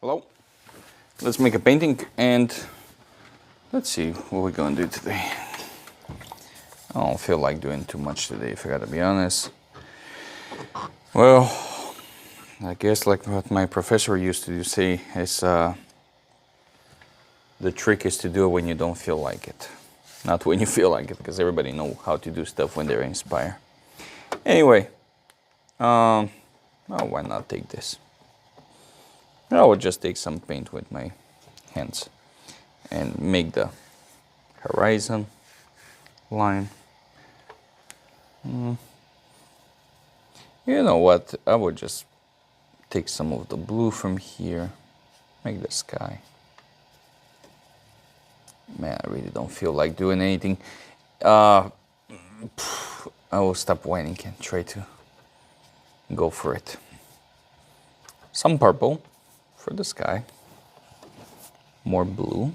Hello. Let's make a painting and let's see what we're gonna do today. I don't feel like doing too much today, if I gotta be honest. Well, I guess like what my professor used to say is the trick is to do it when you don't feel like it. Not when you feel like it, because everybody know how to do stuff when they're inspired. Anyway, oh, why not take this? I would just take some paint with my hands and make the horizon line. You know what? I would just take some of the blue from here, make the sky. Man, I really don't feel like doing anything. I will stop whining and try to go for it. Some purple for the sky, more blue,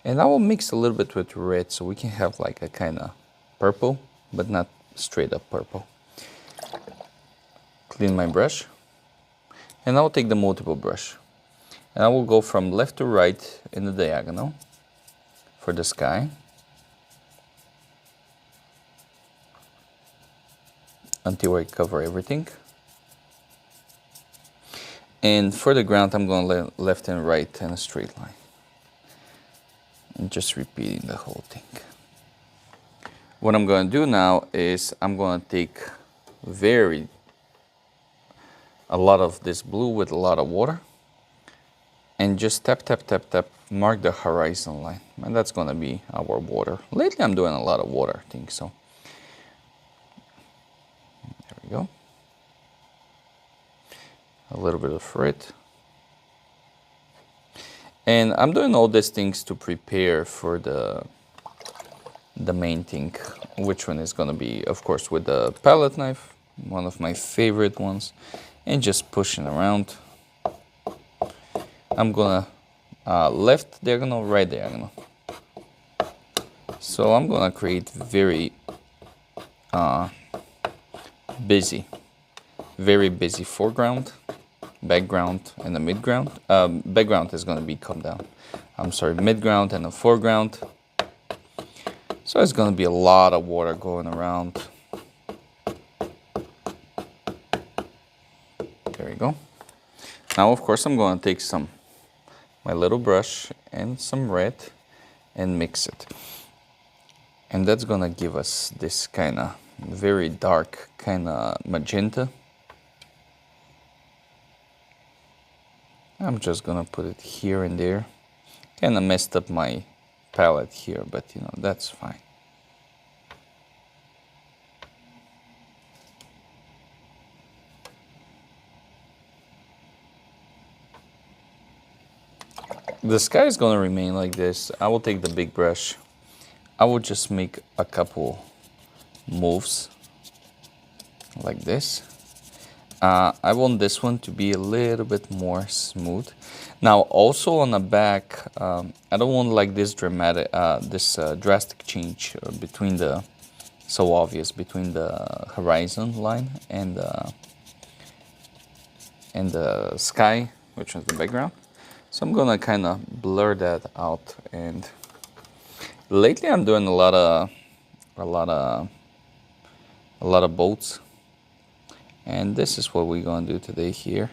and I will mix a little bit with red so we can have like a kind of purple, but not straight up purple. Clean my brush, and I will take the multiple brush, and I will go from left to right in the diagonal for the sky, until I cover everything. And for the ground, I'm going to left and right in a straight line. And just repeating the whole thing. What I'm going to do now is I'm going to take a lot of this blue with a lot of water and just tap, tap, tap, tap, mark the horizon line. And that's going to be our water. Lately, I'm doing a lot of water things, so. There we go. A little bit of red. And I'm doing all these things to prepare for the main thing, which one is going to be, of course, with the palette knife, one of my favorite ones, and just pushing around. I'm going to left diagonal, right diagonal. So I'm going to create very busy foreground, background, and the midground. Background is going to be come down. I'm sorry, midground and the foreground. So it's going to be a lot of water going around. There we go. Now, of course, I'm going to take my little brush and some red and mix it. And that's going to give us this kind of very dark kind of magenta. I'm just gonna put it here and there. Kind of messed up my palette here, but you know, that's fine. The sky is gonna remain like this. I will take the big brush. I will just make a couple moves like this. I want this one to be a little bit more smooth. Now, also on the back, I don't want like this dramatic, drastic change between so obvious between the horizon line and the sky, which is the background. So I'm gonna kind of blur that out. And lately, I'm doing a lot of boats. And this is what we're going to do today here.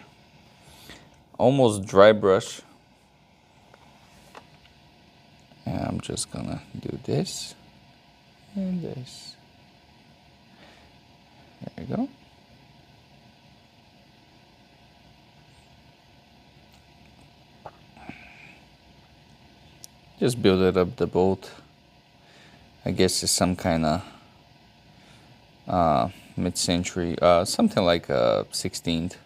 Almost dry brush. And I'm just going to do this and this. There we go. Just build it up the boat. I guess it's some kind of mid-century, something like 16th,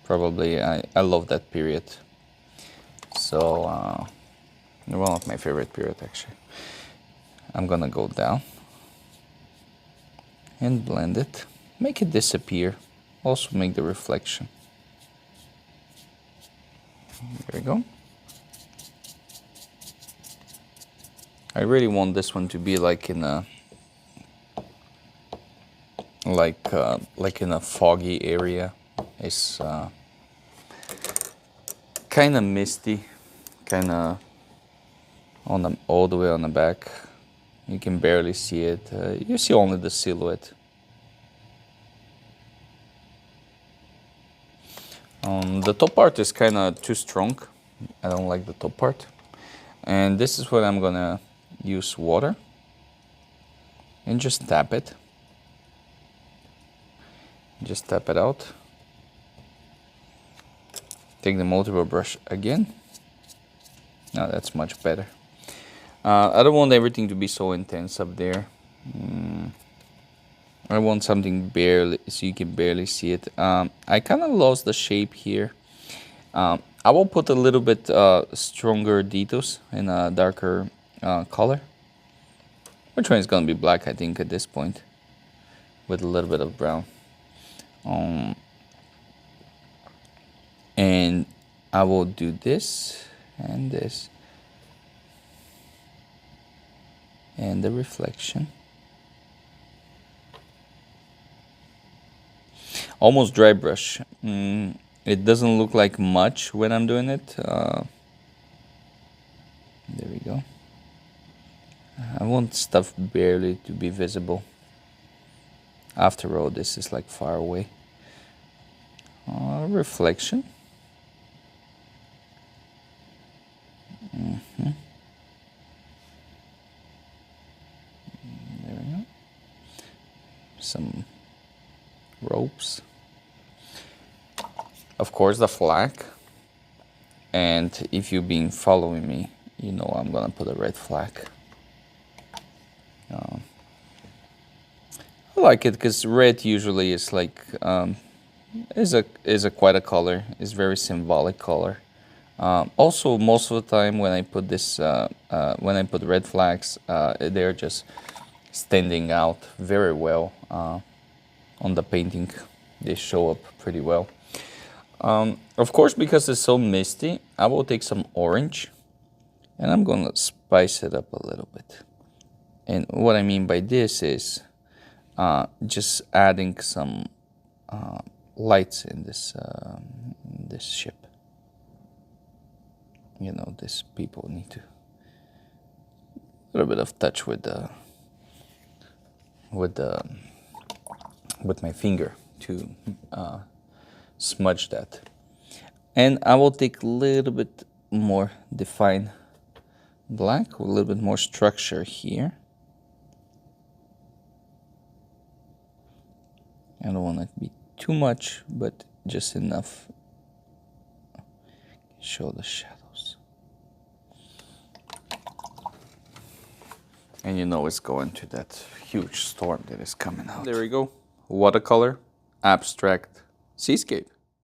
probably. I love that period. So, one of my favorite period actually. I'm gonna go down and blend it, make it disappear, also make the reflection. There we go. I really want this one to be like in a like in a foggy area. It's kind of misty, kind of on the all the way on the back. You can barely see it. You see only the silhouette. The top part is kind of too strong. I don't like the top part. And this is where I'm gonna use water and just tap it. Just tap it out. Take the multiple brush again. Now that's much better. I don't want everything to be so intense up there. I want something barely, so you can barely see it. I kind of lost the shape here. I will put a little bit stronger details in a darker color. Which one is gonna be black, I think, at this point, with a little bit of brown. And I will do this and this. And the reflection. Almost dry brush. It doesn't look like much when I'm doing it. There we go. I want stuff barely to be visible. After all, this is like far away. Reflection. There we go. Some ropes. Of course, the flag. And if you've been following me, you know I'm gonna put a red flag. I like it because red usually is like is a quite a color. It's very symbolic color. Also, most of the time when I put this when I put red flags, they're just standing out very well on the painting. They show up pretty well. Of course, because it's so misty, I will take some orange and I'm gonna spice it up a little bit. And what I mean by this is just adding some lights in this this ship. You know, these people need to a little bit of touch with my finger to smudge that. And I will take a little bit more defined black, a little bit more structure here. I don't want it to be too much, but just enough. Show the shadows. And you know it's going to that huge storm that is coming out. There we go. Watercolor, abstract seascape.